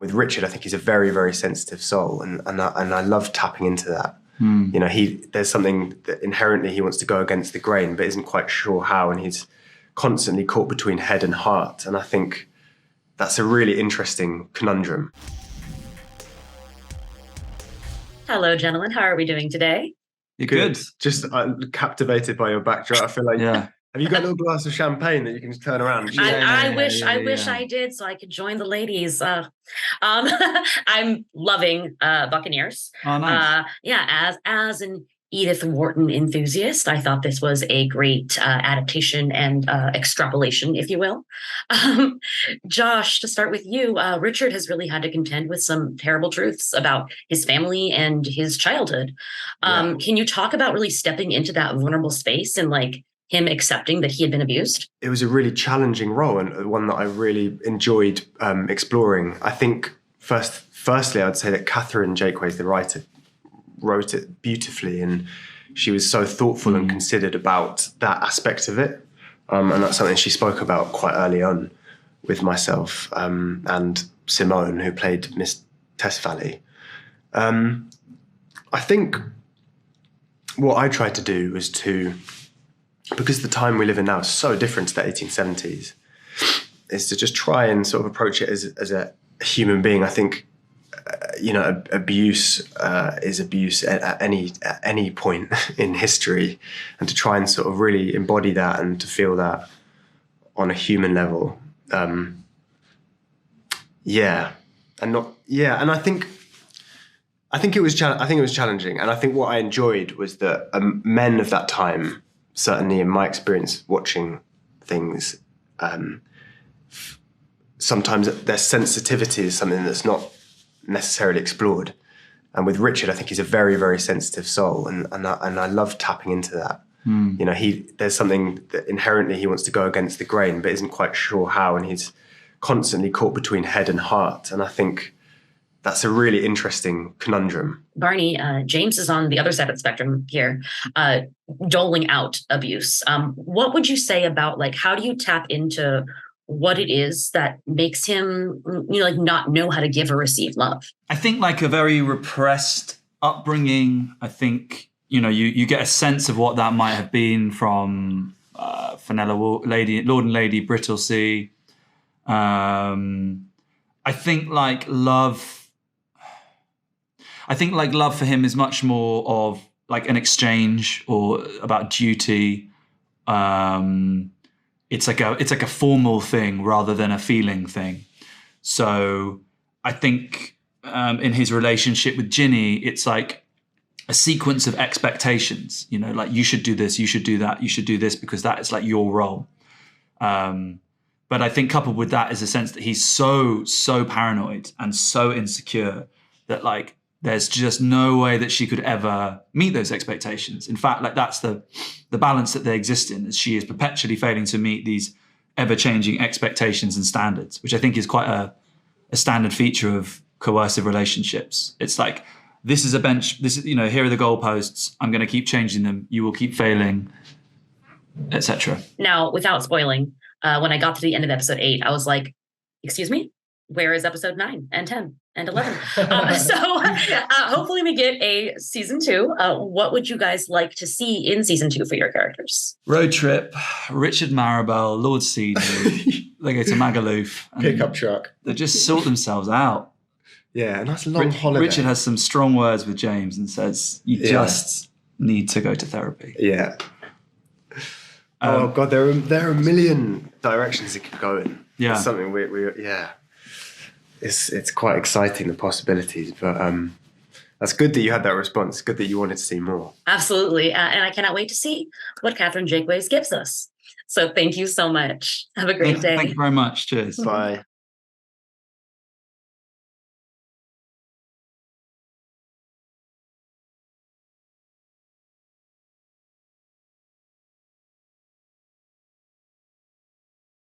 With Richard, I think he's a very, very sensitive soul, and I love tapping into that. You know, there's something that inherently he wants to go against the grain, but isn't quite sure how, and he's constantly caught between head and heart. And I think that's a really interesting conundrum. Hello, gentlemen. How are we doing today? You're good. Just captivated by your backdrop. I feel like, Yeah. Have you got a little glass of champagne that you can just turn around? I wish I did, so I could join the ladies. I'm loving Buccaneers. Oh, nice. As an Edith Wharton enthusiast, I thought this was a great adaptation and extrapolation, if you will. Josh, to start with you, Richard has really had to contend with some terrible truths about his family and his childhood. Can you talk about really stepping into that vulnerable space and him accepting that he had been abused? It was a really challenging role and one that I really enjoyed exploring. I think firstly, I'd say that Catherine Jakeways, the writer, wrote it beautifully, and she was so thoughtful and considered about that aspect of it. And that's something she spoke about quite early on with myself and Simone, who played Miss Tesfaye. I think what I tried to do was because the time we live in now is so different to the 1870s, is to just try and sort of approach it as a human being. I think, abuse is abuse at any point in history, and to try and sort of really embody that and to feel that on a human level. And I think it was challenging, and I think what I enjoyed was that men of that time, certainly in my experience watching things, sometimes their sensitivity is something that's not necessarily explored. And with Richard, I think he's a very, very sensitive soul, and I love tapping into that. You know, there's something that inherently he wants to go against the grain, but isn't quite sure how, and he's constantly caught between head and heart. And I think that's a really interesting conundrum. Barney, James is on the other side of the spectrum here, doling out abuse. What would you say about how do you tap into what it is that makes him, not know how to give or receive love? I think a very repressed upbringing. I think, you get a sense of what that might have been from Fenella Lord and Lady Brittlesea. I think love for him is much more of an exchange or about duty. It's like a formal thing rather than a feeling thing. So I think in his relationship with Ginny, it's a sequence of expectations. You should do this, you should do that, you should do this because that is your role. But I think coupled with that is a sense that he's so paranoid and so insecure that there's just no way that she could ever meet those expectations. In fact, that's the balance that they exist in, is she is perpetually failing to meet these ever-changing expectations and standards, which I think is quite a standard feature of coercive relationships. It's this is a bench, this is, here are the goalposts, I'm going to keep changing them, you will keep failing, etc. Now, without spoiling, when I got to the end of episode 8, I was like, excuse me? Where is episode 9 and 10 and 11? Hopefully we get a season 2. What would you guys like to see in season 2 for your characters? Road trip, Richard Marable, Lord Seadown. They go to Magaluf. Pickup truck. They just sort themselves out. Yeah, a nice long holiday. Richard has some strong words with James and says, you just need to go to therapy. Yeah. Oh God, there are a million directions it could go in. Yeah. It's something It's quite exciting, the possibilities, but that's good that you had that response. Good that you wanted to see more. Absolutely. And I cannot wait to see what Catherine Jakeways gives us. So thank you so much. Have a great day. Thank you very much. Cheers. Bye.